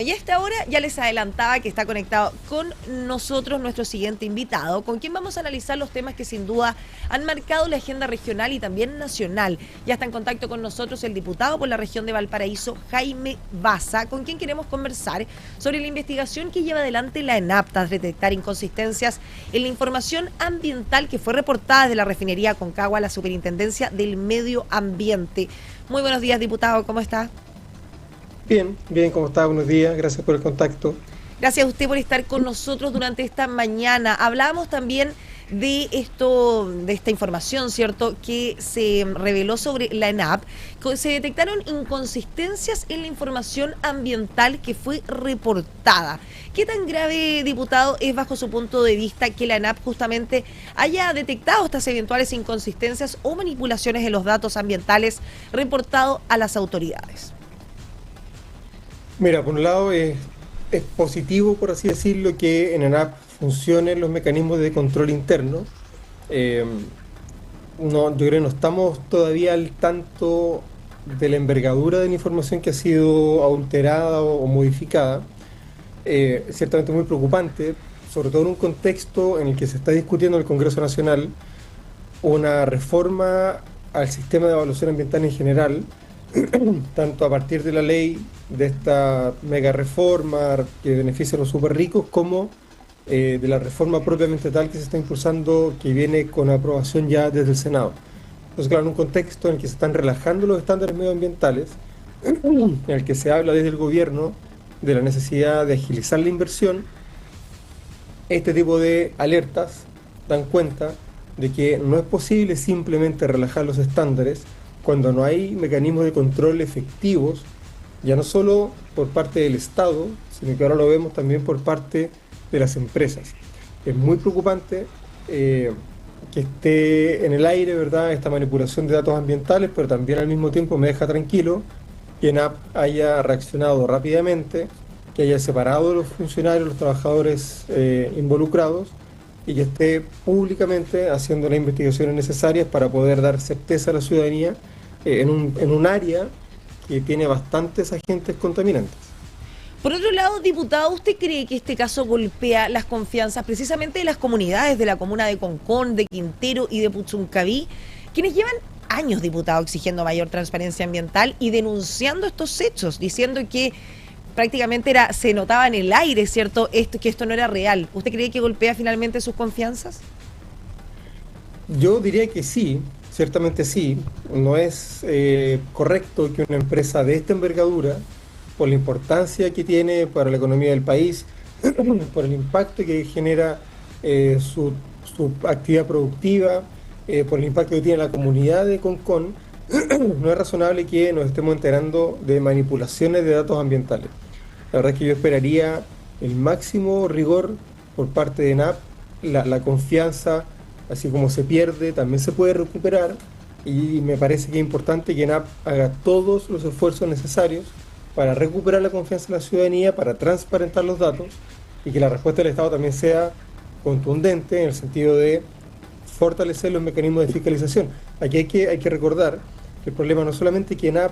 Y a esta hora ya les adelantaba que está conectado con nosotros nuestro siguiente invitado, con quien vamos a analizar los temas que sin duda han marcado la agenda regional y también nacional. Ya está en contacto con nosotros el diputado por la región de Valparaíso, Jaime Baza, con quien queremos conversar sobre la investigación que lleva adelante la ENAP tras detectar inconsistencias en la información ambiental que fue reportada desde la refinería Aconcagua a la Superintendencia del Medio Ambiente. Muy buenos días, diputado, ¿cómo está? Bien, bien, ¿cómo está? Buenos días, gracias por el contacto. Gracias a usted por estar con nosotros durante esta mañana. Hablábamos también de esta información, ¿cierto?, que se reveló sobre la ENAP. Se detectaron inconsistencias en la información ambiental que fue reportada. ¿Qué tan grave, diputado, es bajo su punto de vista que la ENAP justamente haya detectado estas eventuales inconsistencias o manipulaciones en los datos ambientales reportados a las autoridades? Mira, por un lado es positivo, por así decirlo, que en ANAP funcionen los mecanismos de control interno. Yo creo que no estamos todavía al tanto de la envergadura de la información que ha sido alterada o modificada. Ciertamente muy preocupante, sobre todo en un contexto en el que se está discutiendo en el Congreso Nacional una reforma al sistema de evaluación ambiental en general, tanto a partir de la ley de esta mega reforma que beneficia a los súper ricos, como de la reforma propiamente tal que se está impulsando, que viene con aprobación ya desde el Senado. Entonces, claro, en un contexto en el que se están relajando los estándares medioambientales, en el que se habla desde el gobierno de la necesidad de agilizar la inversión, este tipo de alertas dan cuenta de que no es posible simplemente relajar los estándares cuando no hay mecanismos de control efectivos, ya no solo por parte del Estado, sino que ahora lo vemos también por parte de las empresas. Es muy preocupante que esté en el aire, ¿verdad?, esta manipulación de datos ambientales, pero también al mismo tiempo me deja tranquilo que ENAP haya reaccionado rápidamente, que haya separado a los funcionarios, los trabajadores involucrados, y que esté públicamente haciendo las investigaciones necesarias para poder dar certeza a la ciudadanía en un área que tiene bastantes agentes contaminantes. Por otro lado, diputado, ¿usted cree que este caso golpea las confianzas precisamente de las comunidades de la comuna de Concón, de Quintero y de Puchuncaví, quienes llevan años, diputado, exigiendo mayor transparencia ambiental y denunciando estos hechos, diciendo que prácticamente se notaba en el aire, ¿cierto?, que esto no era real? ¿Usted cree que golpea finalmente sus confianzas? Yo diría que sí, ciertamente sí. No es correcto que una empresa de esta envergadura, por la importancia que tiene para la economía del país, por el impacto que genera su actividad productiva, por el impacto que tiene la comunidad de Concón, no es razonable que nos estemos enterando de manipulaciones de datos ambientales. La verdad es que yo esperaría el máximo rigor por parte de ENAP. La confianza, así como se pierde, también se puede recuperar, y me parece que es importante que ENAP haga todos los esfuerzos necesarios para recuperar la confianza de la ciudadanía, para transparentar los datos, y que la respuesta del Estado también sea contundente en el sentido de fortalecer los mecanismos de fiscalización. Aquí hay que recordar que el problema no es solamente que ENAP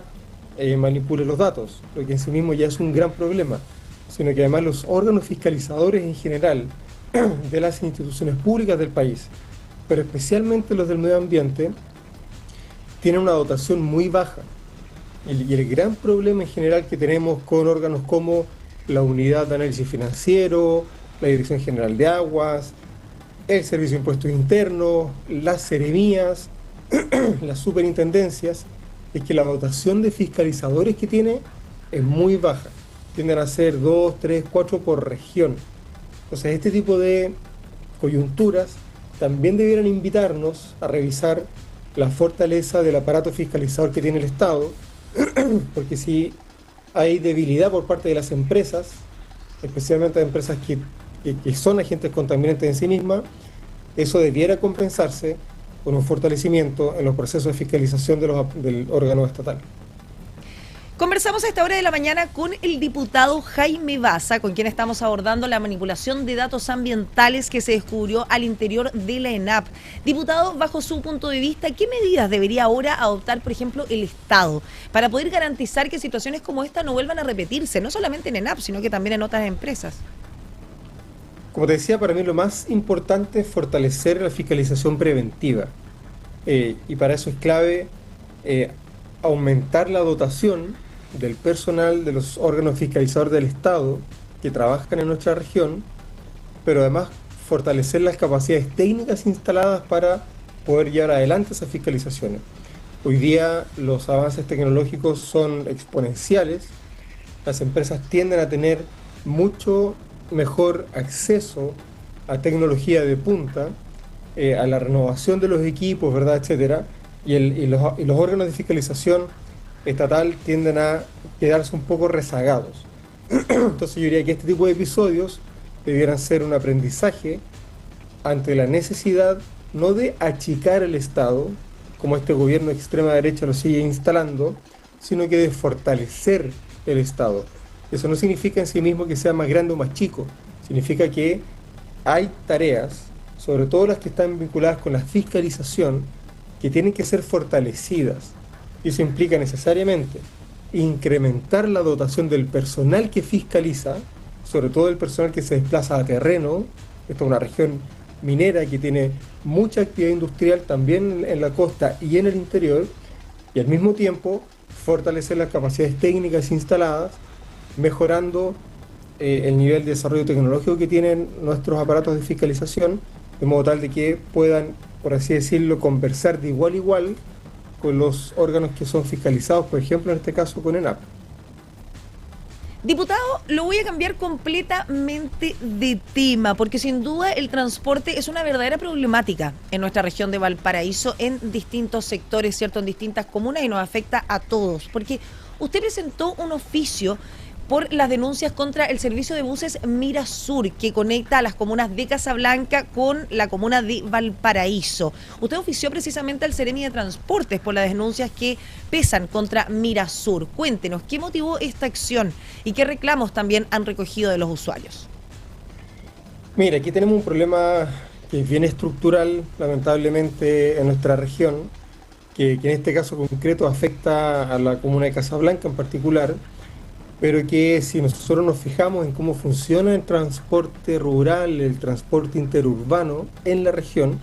manipule los datos, lo que en sí mismo ya es un gran problema, sino que además los órganos fiscalizadores en general de las instituciones públicas del país, pero especialmente los del medio ambiente, tienen una dotación muy baja. Y el gran problema en general que tenemos con órganos como la Unidad de Análisis Financiero, la Dirección General de Aguas, el Servicio de Impuestos Internos, las seremías, las superintendencias, es que la dotación de fiscalizadores que tiene es muy baja. Tienden a ser 2, 3, 4 por región. Entonces, este tipo de coyunturas también debieran invitarnos a revisar la fortaleza del aparato fiscalizador que tiene el Estado, porque si hay debilidad por parte de las empresas, especialmente de empresas que son agentes contaminantes en sí mismas, eso debiera compensarse con un fortalecimiento en los procesos de fiscalización del órgano estatal. Conversamos a esta hora de la mañana con el diputado Jaime Baza, con quien estamos abordando la manipulación de datos ambientales que se descubrió al interior de la ENAP. Diputado, bajo su punto de vista, ¿qué medidas debería ahora adoptar, por ejemplo, el Estado para poder garantizar que situaciones como esta no vuelvan a repetirse, no solamente en ENAP, sino que también en otras empresas? Como te decía, para mí lo más importante es fortalecer la fiscalización preventiva. Y para eso es clave aumentar la dotación del personal de los órganos fiscalizadores del Estado que trabajan en nuestra región, pero además fortalecer las capacidades técnicas instaladas para poder llevar adelante esas fiscalizaciones. Hoy día los avances tecnológicos son exponenciales, las empresas tienden a tener mucho mejor acceso a tecnología de punta, a la renovación de los equipos, ¿verdad?, etcétera, y los órganos de fiscalización estatal tienden a quedarse un poco rezagados. Entonces yo diría que este tipo de episodios debieran ser un aprendizaje ante la necesidad no de achicar el Estado, como este gobierno de extrema derecha lo sigue instalando, sino que de fortalecer el Estado. Eso no significa en sí mismo que sea más grande o más chico, significa que hay tareas, sobre todo las que están vinculadas con la fiscalización, que tienen que ser fortalecidas. Y eso implica necesariamente incrementar la dotación del personal que fiscaliza, sobre todo el personal que se desplaza a terreno. Esta es una región minera que tiene mucha actividad industrial también en la costa y en el interior, y al mismo tiempo fortalecer las capacidades técnicas instaladas, mejorando el nivel de desarrollo tecnológico que tienen nuestros aparatos de fiscalización, de modo tal de que puedan, por así decirlo, conversar de igual a igual con los órganos que son fiscalizados, por ejemplo, en este caso con ENAP. Diputado, lo voy a cambiar completamente de tema, porque sin duda el transporte es una verdadera problemática en nuestra región de Valparaíso, en distintos sectores, ¿cierto?, en distintas comunas, y nos afecta a todos, porque usted presentó un oficio por las denuncias contra el servicio de buses Mirasur, que conecta a las comunas de Casablanca con la comuna de Valparaíso. Usted ofició precisamente al Seremi de Transportes por las denuncias que pesan contra Mirasur. Cuéntenos, ¿qué motivó esta acción y qué reclamos también han recogido de los usuarios? Mira, aquí tenemos un problema que es bien estructural, lamentablemente, en nuestra región, que en este caso concreto afecta a la comuna de Casablanca en particular, pero que si nosotros nos fijamos en cómo funciona el transporte rural, el transporte interurbano en la región,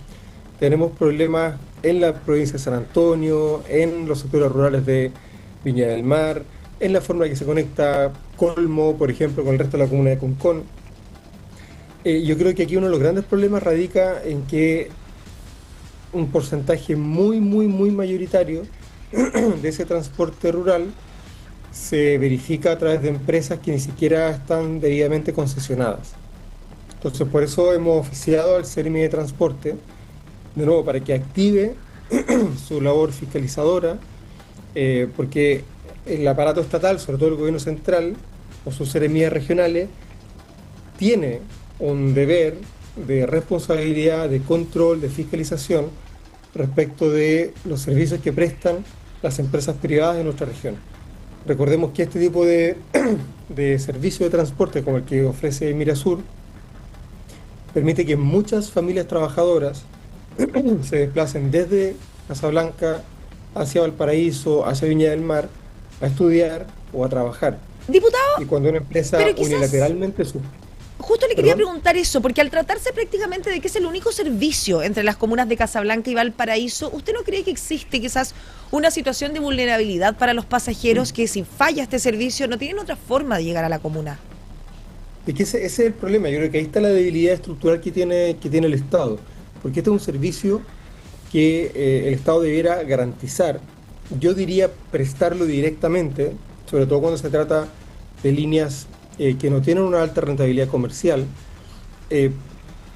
tenemos problemas en la provincia de San Antonio, en los sectores rurales de Viña del Mar, en la forma en que se conecta Colmo, por ejemplo, con el resto de la comuna de Concón. Yo creo que aquí uno de los grandes problemas radica en que un porcentaje muy mayoritario de ese transporte rural se verifica a través de empresas que ni siquiera están debidamente concesionadas. Entonces, por eso hemos oficiado al Seremi de Transporte, de nuevo, para que active su labor fiscalizadora, porque el aparato estatal, sobre todo el gobierno central, o sus seremías regionales, tiene un deber de responsabilidad, de control, de fiscalización respecto de los servicios que prestan las empresas privadas de nuestra región. Recordemos que este tipo de servicio de transporte, como el que ofrece Mirasur, permite que muchas familias trabajadoras se desplacen desde Casablanca hacia Valparaíso, hacia Viña del Mar, a estudiar o a trabajar. Diputado, y cuando una empresa unilateralmente... Justo le quería preguntar eso, porque al tratarse prácticamente de que es el único servicio entre las comunas de Casablanca y Valparaíso, ¿usted no cree que existe quizás una situación de vulnerabilidad para los pasajeros que si falla este servicio no tienen otra forma de llegar a la comuna? Es que ese es el problema. Yo creo que ahí está la debilidad estructural que tiene el Estado, porque este es un servicio que el Estado debiera garantizar. Yo diría prestarlo directamente, sobre todo cuando se trata de líneas que no tienen una alta rentabilidad comercial,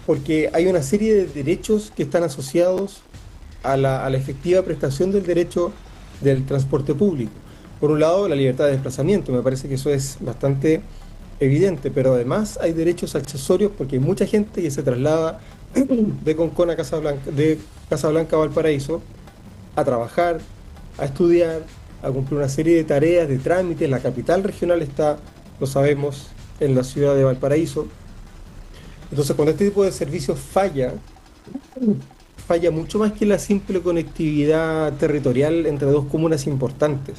porque hay una serie de derechos que están asociados a la efectiva prestación del derecho del transporte público. Por un lado, la libertad de desplazamiento, me parece que eso es bastante evidente, pero además hay derechos accesorios porque hay mucha gente que se traslada de Concón a Casablanca, de Casablanca a Valparaíso, a trabajar, a estudiar, a cumplir una serie de tareas, de trámites. La capital regional está, lo sabemos, en la ciudad de Valparaíso. Entonces, cuando este tipo de servicios falla mucho más que la simple conectividad territorial entre dos comunas importantes.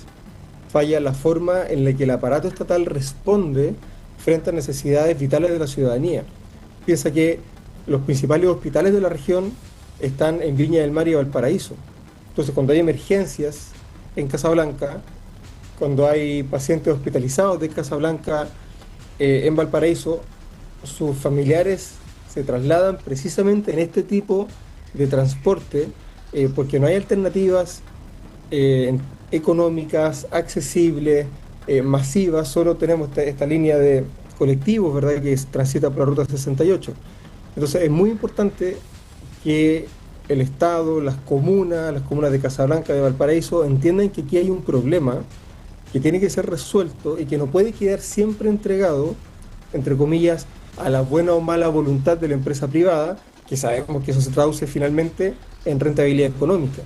Falla la forma en la que el aparato estatal responde frente a necesidades vitales de la ciudadanía. Piensa que los principales hospitales de la región están en Viña del Mar y Valparaíso. Entonces, cuando hay emergencias en Casablanca, cuando hay pacientes hospitalizados de Casablanca en Valparaíso, sus familiares se trasladan precisamente en este tipo de transporte porque no hay alternativas económicas, accesibles, masivas. Solo tenemos esta línea de colectivos, ¿verdad?, que transita por la Ruta 68. Entonces es muy importante que el Estado, las comunas de Casablanca, de Valparaíso, entiendan que aquí hay un problema que tiene que ser resuelto y que no puede quedar siempre entregado, entre comillas, a la buena o mala voluntad de la empresa privada, que sabemos que eso se traduce finalmente en rentabilidad económica.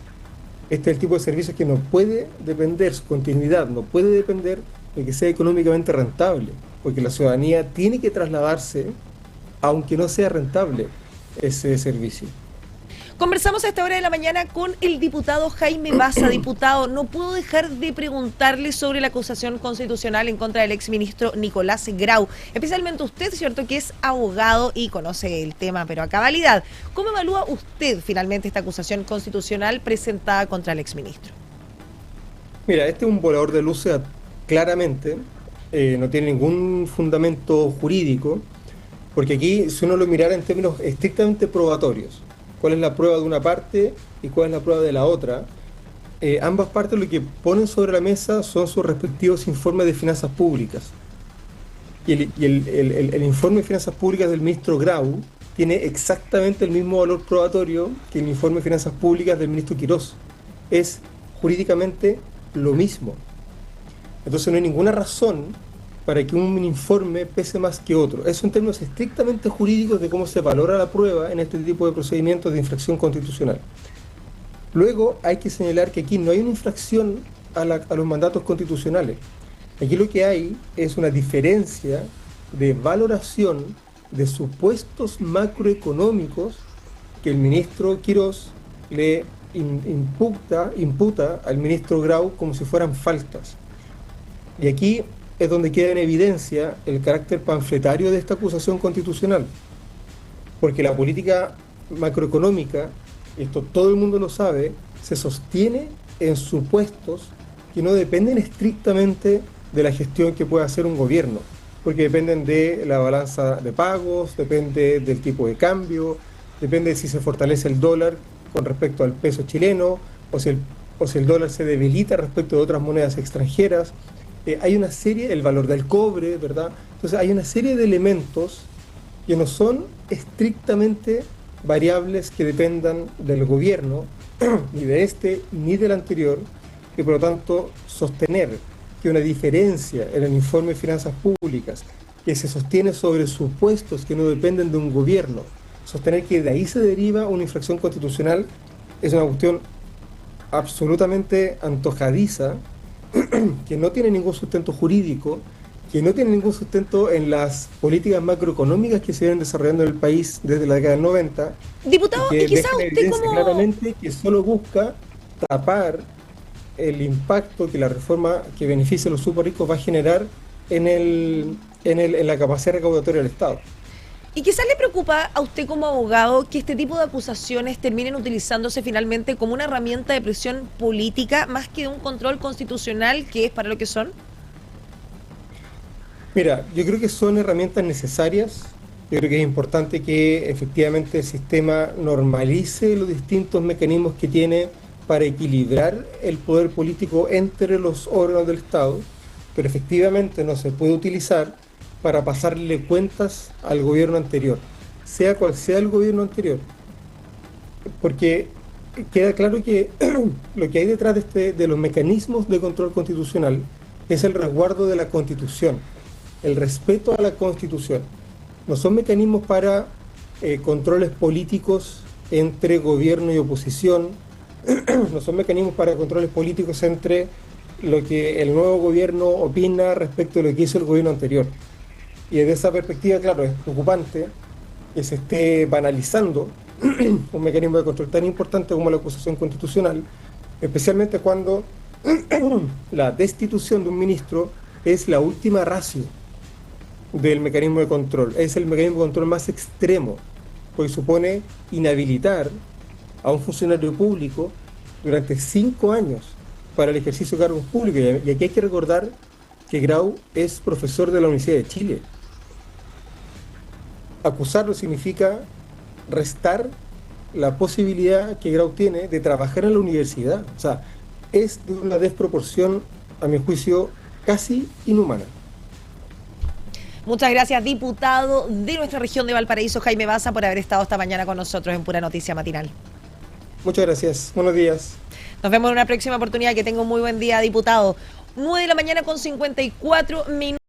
Este es el tipo de servicio que no puede depender, su continuidad no puede depender de que sea económicamente rentable, porque la ciudadanía tiene que trasladarse, aunque no sea rentable ese servicio. Conversamos a esta hora de la mañana con el diputado Jaime Baza. Diputado, no puedo dejar de preguntarle sobre la acusación constitucional en contra del exministro Nicolás Grau. Especialmente usted, ¿cierto?, que es abogado y conoce el tema, pero a cabalidad. ¿Cómo evalúa usted finalmente esta acusación constitucional presentada contra el exministro? Mira, este es un volador de luces claramente, no tiene ningún fundamento jurídico, porque aquí, si uno lo mirara en términos estrictamente probatorios, cuál es la prueba de una parte y cuál es la prueba de la otra, ambas partes lo que ponen sobre la mesa son sus respectivos informes de finanzas públicas. Y el informe de finanzas públicas del ministro Grau tiene exactamente el mismo valor probatorio que el informe de finanzas públicas del ministro Quirós. Es jurídicamente lo mismo. Entonces no hay ninguna razón para que un informe pese más que otro. Eso en términos estrictamente jurídicos de cómo se valora la prueba en este tipo de procedimientos de infracción constitucional. Luego hay que señalar que aquí no hay una infracción a los mandatos constitucionales. Aquí lo que hay es una diferencia de valoración de supuestos macroeconómicos que el ministro Quirós le imputa al ministro Grau como si fueran faltas. Y aquí es donde queda en evidencia el carácter panfletario de esta acusación constitucional. Porque la política macroeconómica, esto todo el mundo lo sabe, se sostiene en supuestos que no dependen estrictamente de la gestión que pueda hacer un gobierno, porque dependen de la balanza de pagos, depende del tipo de cambio, depende de si se fortalece el dólar con respecto al peso chileno, o si el dólar se debilita respecto de otras monedas extranjeras. Hay una serie, el valor del cobre, ¿verdad? Entonces hay una serie de elementos que no son estrictamente variables que dependan del gobierno, ni de este ni del anterior, y por lo tanto sostener que una diferencia en el informe de finanzas públicas que se sostiene sobre supuestos que no dependen de un gobierno, sostener que de ahí se deriva una infracción constitucional, es una cuestión absolutamente antojadiza, que no tiene ningún sustento jurídico, que no tiene ningún sustento en las políticas macroeconómicas que se vienen desarrollando en el país desde la década del 90. Diputado, y que quizá deja en usted evidencia como... claramente que solo busca tapar el impacto que la reforma que beneficia a los súper ricos va a generar en la capacidad recaudatoria del Estado. ¿Y quizás le preocupa a usted como abogado que este tipo de acusaciones terminen utilizándose finalmente como una herramienta de presión política más que de un control constitucional, que es para lo que son? Mira, yo creo que son herramientas necesarias. Yo creo que es importante que efectivamente el sistema normalice los distintos mecanismos que tiene para equilibrar el poder político entre los órganos del Estado, pero efectivamente no se puede utilizar para pasarle cuentas al gobierno anterior, sea cual sea el gobierno anterior. Porque queda claro que lo que hay detrás de los mecanismos de control constitucional es el resguardo de la Constitución, el respeto a la Constitución. No son mecanismos para controles políticos entre gobierno y oposición, no son mecanismos para controles políticos entre lo que el nuevo gobierno opina respecto de lo que hizo el gobierno anterior. Y desde esa perspectiva, claro, es preocupante que se esté banalizando un mecanismo de control tan importante como la acusación constitucional, especialmente cuando la destitución de un ministro es la última ratio del mecanismo de control. Es el mecanismo de control más extremo, porque supone inhabilitar a un funcionario público durante 5 años para el ejercicio de cargos públicos. Y aquí hay que recordar que Grau es profesor de la Universidad de Chile. Acusarlo significa restar la posibilidad que Grau tiene de trabajar en la universidad. O sea, es de una desproporción, a mi juicio, casi inhumana. Muchas gracias, diputado de nuestra región de Valparaíso, Jaime Baza, por haber estado esta mañana con nosotros en Pura Noticia Matinal. Muchas gracias. Buenos días. Nos vemos en una próxima oportunidad. Que tenga un muy buen día, diputado. 9 de la mañana con 54 minutos.